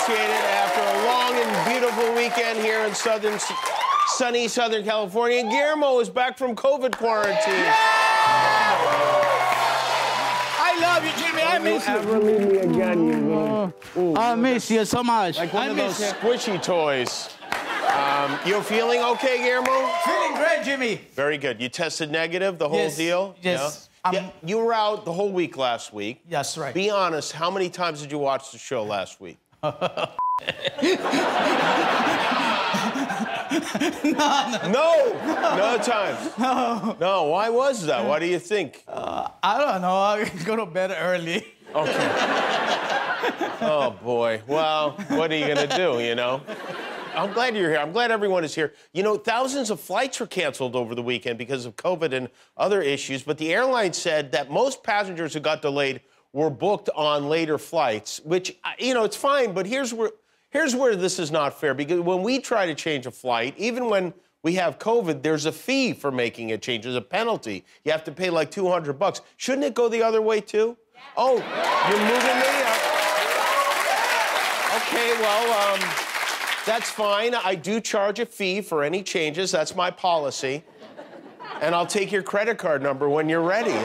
appreciate it. After a long and beautiful weekend here in sunny Southern California, Guillermo is back from COVID quarantine. Yeah! I love you, Jimmy. I miss you. Ever leave me again, you little... I miss you so much. Like one of those squishy toys. You're feeling okay, Guillermo? Feeling great, Jimmy. Very good. You tested negative, the whole deal? Yes. Yeah, you were out the whole week last week. That's right. Be honest, how many times did you watch the show last week? No. No times? No, why was that? Why do you think? I don't know. I go to bed early. Okay. Oh, boy. Well, what are you going to do, you know? I'm glad you're here. I'm glad everyone is here. You know, thousands of flights were canceled over the weekend because of COVID and other issues, but the airline said that most passengers who got delayed were booked on later flights, which, you know, it's fine, but here's where this is not fair, because when we try to change a flight, even when we have COVID, there's a fee for making a change. There's a penalty. You have to pay like $200. Shouldn't it go the other way, too? Yeah. Oh, you're moving me up. Okay, well, that's fine. I do charge a fee for any changes. That's my policy. And I'll take your credit card number when you're ready.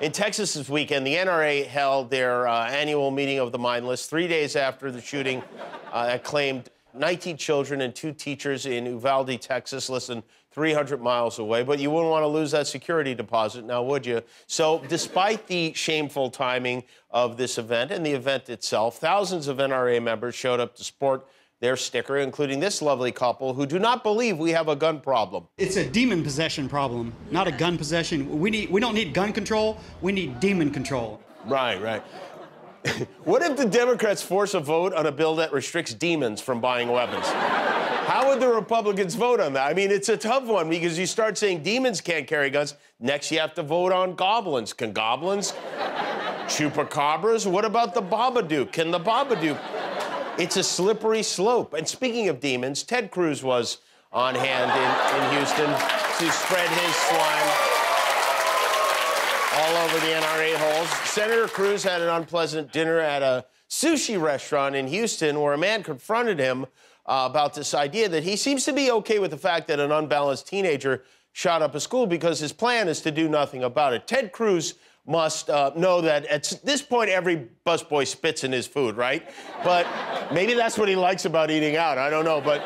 In Texas this weekend, the NRA held their annual meeting of the Mindless 3 days after the shooting that claimed 19 children and 2 teachers in Uvalde, Texas, less than 300 miles away. But you wouldn't want to lose that security deposit now, would you? So despite the shameful timing of this event and the event itself, thousands of NRA members showed up to support their sticker, including this lovely couple who do not believe we have a gun problem. It's a demon possession problem, not a gun possession. We don't need gun control, we need demon control. Right, right. What if the Democrats force a vote on a bill that restricts demons from buying weapons? How would the Republicans vote on that? I mean, it's a tough one, because you start saying demons can't carry guns. Next, you have to vote on goblins. Can goblins? Chupacabras? What about the Babadook? Can the Babadook? It's a slippery slope. And speaking of demons, Ted Cruz was on hand in Houston to spread his slime all over the NRA halls. Senator Cruz had an unpleasant dinner at a sushi restaurant in Houston where a man confronted him about this idea that he seems to be okay with the fact that an unbalanced teenager shot up a school because his plan is to do nothing about it. Ted Cruz must know that at this point, every busboy spits in his food, right? But maybe that's what he likes about eating out. I don't know. But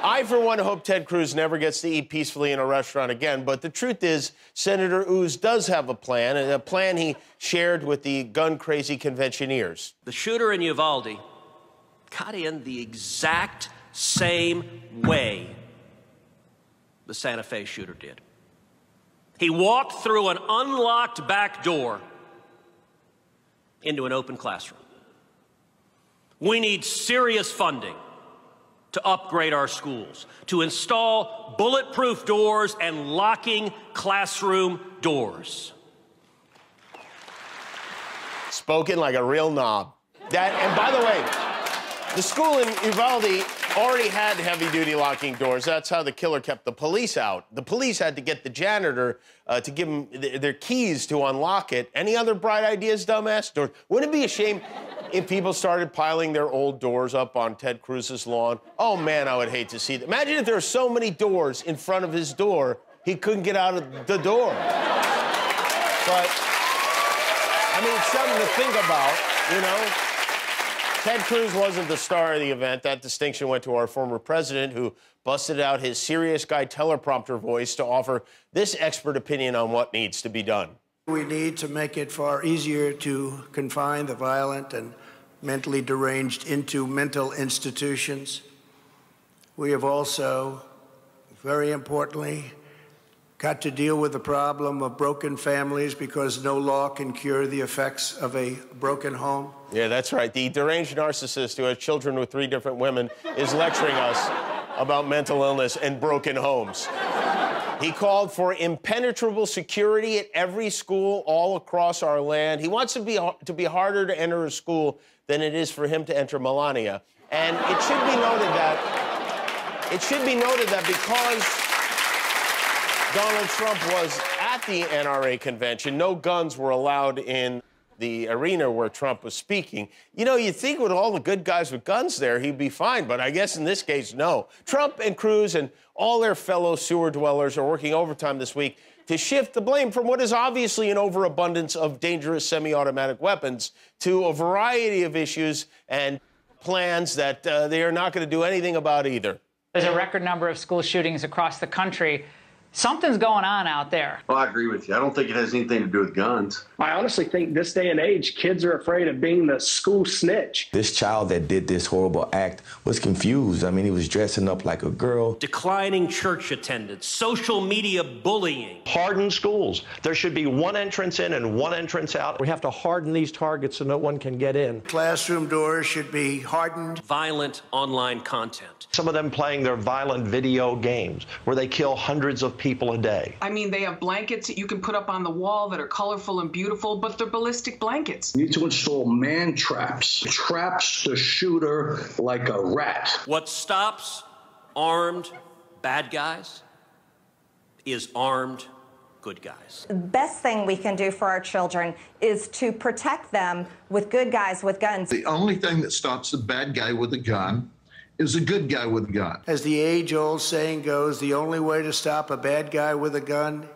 I, for one, hope Ted Cruz never gets to eat peacefully in a restaurant again. But the truth is, Senator Cruz does have a plan, and a plan he shared with the gun-crazy conventioneers. The shooter in Uvalde got in the exact same way the Santa Fe shooter did. He walked through an unlocked back door into an open classroom. We need serious funding to upgrade our schools, to install bulletproof doors and locking classroom doors. Spoken like a real knob. And by the way, the school in Uvalde already had heavy-duty locking doors. That's how the killer kept the police out. The police had to get the janitor to give them their keys to unlock it. Any other bright ideas, dumbass? Doors? Wouldn't it be a shame if people started piling their old doors up on Ted Cruz's lawn? Oh, man, I would hate to see that. Imagine if there were so many doors in front of his door, he couldn't get out of the door. But, I mean, it's something to think about, you know? Ted Cruz wasn't the star of the event. That distinction went to our former president, who busted out his serious guy teleprompter voice to offer this expert opinion on what needs to be done. We need to make it far easier to confine the violent and mentally deranged into mental institutions. We have also, very importantly, got to deal with the problem of broken families, because no law can cure the effects of a broken home. Yeah, that's right. The deranged narcissist who has children with 3 different women is lecturing us about mental illness and broken homes. He called for impenetrable security at every school all across our land. He wants it to be harder to enter a school than it is for him to enter Melania. And it should be noted that because Donald Trump was at the NRA convention, no guns were allowed in the arena where Trump was speaking. You know, you'd think with all the good guys with guns there, he'd be fine, but I guess in this case, no. Trump and Cruz and all their fellow sewer dwellers are working overtime this week to shift the blame from what is obviously an overabundance of dangerous semi-automatic weapons to a variety of issues and plans that they are not going to do anything about either. There's a record number of school shootings across the country. Something's going on out there. Well, I agree with you. I don't think it has anything to do with guns. I honestly think this day and age, kids are afraid of being the school snitch. This child that did this horrible act was confused. I mean, he was dressing up like a girl. Declining church attendance, social media bullying. Harden schools. There should be one entrance in and one entrance out. We have to harden these targets so no one can get in. Classroom doors should be hardened. Violent online content. Some of them playing their violent video games where they kill hundreds of people a day. I mean, they have blankets that you can put up on the wall that are colorful and beautiful, but they're ballistic blankets. You need to install man traps. Traps the shooter like a rat. What stops armed bad guys is armed good guys. The best thing we can do for our children is to protect them with good guys with guns. The only thing that stops a bad guy with a gun is a good guy with a gun. As the age-old saying goes, the only way to stop a bad guy with a gun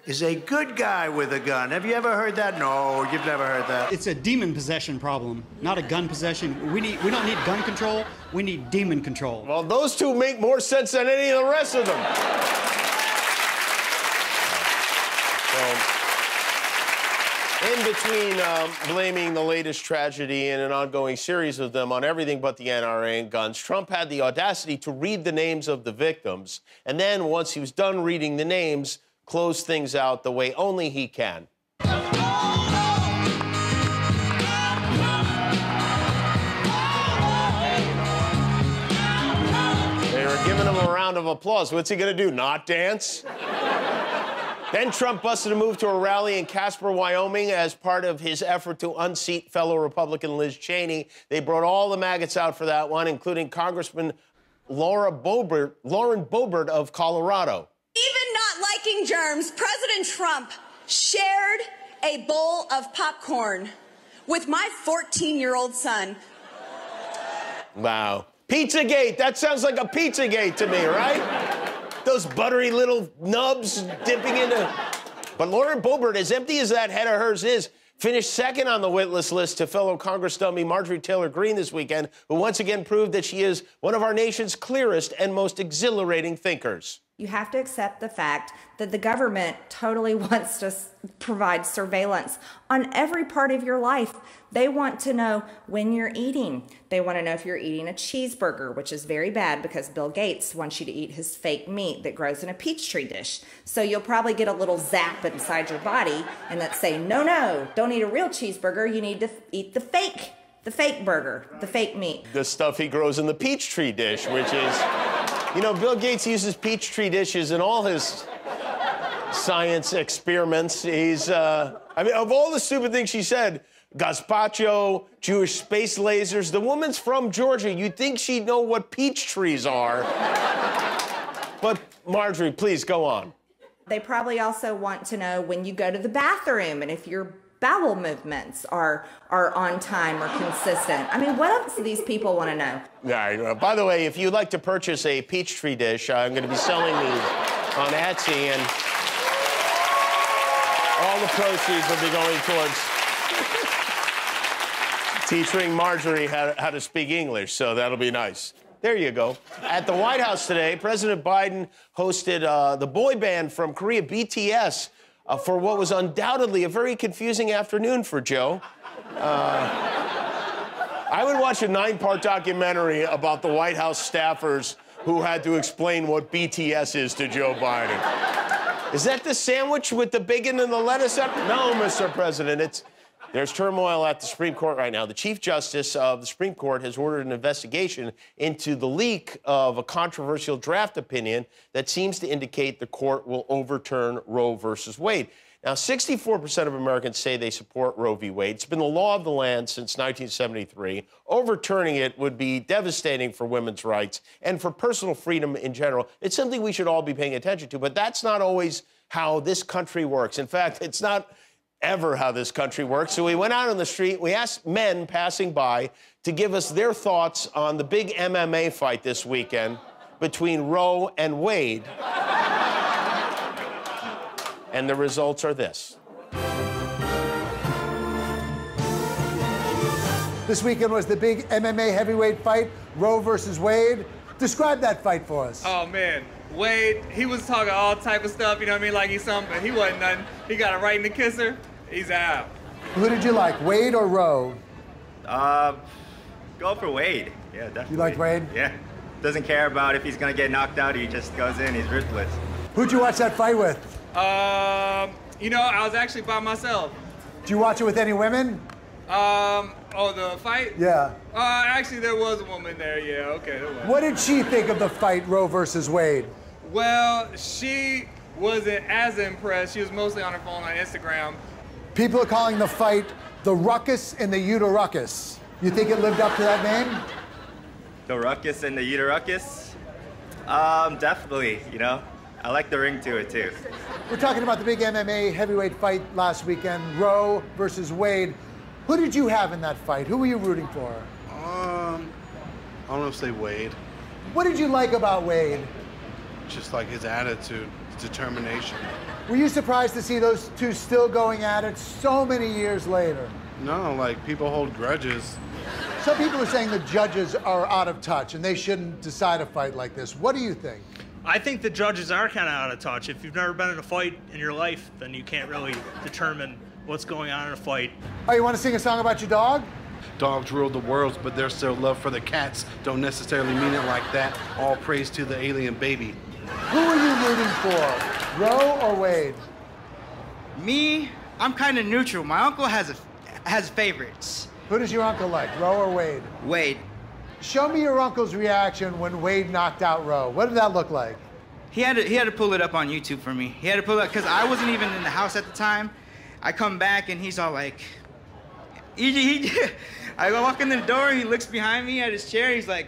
is a good guy with a gun. Have you ever heard that? No, you've never heard that. It's a demon possession problem, not a gun possession. We don't need gun control. We need demon control. Well, those two make more sense than any of the rest of them. In between blaming the latest tragedy and an ongoing series of them on everything but the NRA and guns, Trump had the audacity to read the names of the victims, and then, once he was done reading the names, close things out the way only he can. They were giving him a round of applause. What's he gonna do, not dance? Then Trump busted a move to a rally in Casper, Wyoming as part of his effort to unseat fellow Republican Liz Cheney. They brought all the maggots out for that one, including Congressman Lauren Boebert of Colorado. Even not liking germs, President Trump shared a bowl of popcorn with my 14-year-old son. Wow. Pizzagate, that sounds like a Pizzagate to me, right? Those buttery little nubs dipping into... But Lauren Boebert, as empty as that head of hers is, finished second on the witless list to fellow Congress dummy Marjorie Taylor Greene this weekend, who once again proved that she is one of our nation's clearest and most exhilarating thinkers. You have to accept the fact that the government totally wants to provide surveillance on every part of your life. They want to know when you're eating. They want to know if you're eating a cheeseburger, which is very bad because Bill Gates wants you to eat his fake meat that grows in a Peachtree dish. So you'll probably get a little zap inside your body and that's saying, no, no, don't eat a real cheeseburger. You need to eat the fake burger, the fake meat. The stuff he grows in the Peachtree dish, which is... You know, Bill Gates uses Peachtree dishes in all his science experiments. He's, I mean, of all the stupid things she said, gazpacho, Jewish space lasers, the woman's from Georgia. You'd think she'd know what peach trees are. But, Marjorie, please, go on. They probably also want to know when you go to the bathroom and if your bowel movements are on time or consistent. I mean, what else do these people want to know? Yeah, by the way, if you'd like to purchase a Peachtree dish, I'm going to be selling these on Etsy, and all the proceeds will be going towards teaching Marjorie how to speak English, so that'll be nice. There you go. At the White House today, President Biden hosted the boy band from Korea, BTS, for what was undoubtedly a very confusing afternoon for Joe. I would watch a 9-part documentary about the White House staffers who had to explain what BTS is to Joe Biden. Is that the sandwich with the bacon and the lettuce? No, Mr. President, there's turmoil at the Supreme Court right now. The Chief Justice of the Supreme Court has ordered an investigation into the leak of a controversial draft opinion that seems to indicate the court will overturn Roe versus Wade. Now, 64% of Americans say they support Roe v. Wade. It's been the law of the land since 1973. Overturning it would be devastating for women's rights and for personal freedom in general. It's something we should all be paying attention to, but that's not always how this country works. In fact, it's not ever how this country works. So we went out on the street. We asked men passing by to give us their thoughts on the big MMA fight this weekend between Roe and Wade. And the results are this. This weekend was the big MMA heavyweight fight, Roe versus Wade. Describe that fight for us. Oh, man. Wade, he was talking all type of stuff, you know what I mean? Like he's something, but he wasn't nothing. He got it right in the kisser. He's out. Who did you like, Wade or Roe? Go for Wade. Yeah, definitely. You like Wade? Yeah. Doesn't care about if he's gonna get knocked out. He just goes in. He's ruthless. Who'd you watch that fight with? You know, I was actually by myself. Did you watch it with any women? Oh, the fight? Yeah. Actually, there was a woman there. Yeah, okay. There was. What did she think of the fight, Roe versus Wade? Well, she wasn't as impressed. She was mostly on her phone on Instagram. People are calling the fight the ruckus in the uteruckus. You think it lived up to that name? The ruckus and the uteruckus? Definitely, you know. I like the ring to it, too. We're talking about the big MMA heavyweight fight last weekend, Roe versus Wade. Who did you have in that fight? Who were you rooting for? I don't know, say Wade. What did you like about Wade? Just like his attitude, his determination. Were you surprised to see those two still going at it so many years later? No, like people hold grudges. Some people are saying the judges are out of touch and they shouldn't decide a fight like this. What do you think? I think the judges are kind of out of touch. If you've never been in a fight in your life, then you can't really determine what's going on in a fight. Oh, you want to sing a song about your dog? Dogs rule the world, but there's still love for the cats. Don't necessarily mean it like that. All praise to the alien baby. Who are you rooting for, Roe or Wade? Me, I'm kind of neutral. My uncle has favorites. Who does your uncle like, Roe or Wade? Wade. Show me your uncle's reaction when Wade knocked out Roe. What did that look like? He had to pull it up on YouTube for me. He had to pull it up because I wasn't even in the house at the time. I come back and he's all like, I walk in the door and he looks behind me at his chair. He's like,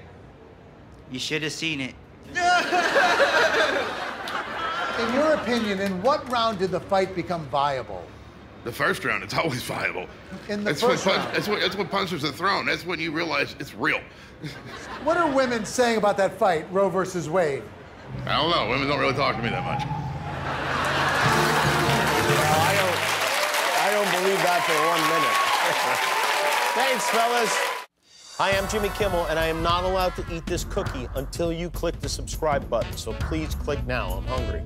you should have seen it. In your opinion, in what round did the fight become viable? The first round, it's always viable. In the first round? That's when punches are thrown. That's when you realize it's real. What are women saying about that fight, Roe versus Wade? I don't know. Women don't really talk to me that much. I don't believe that for 1 minute. Thanks, fellas. Hi, I'm Jimmy Kimmel, and I am not allowed to eat this cookie until you click the subscribe button. So please click now. I'm hungry.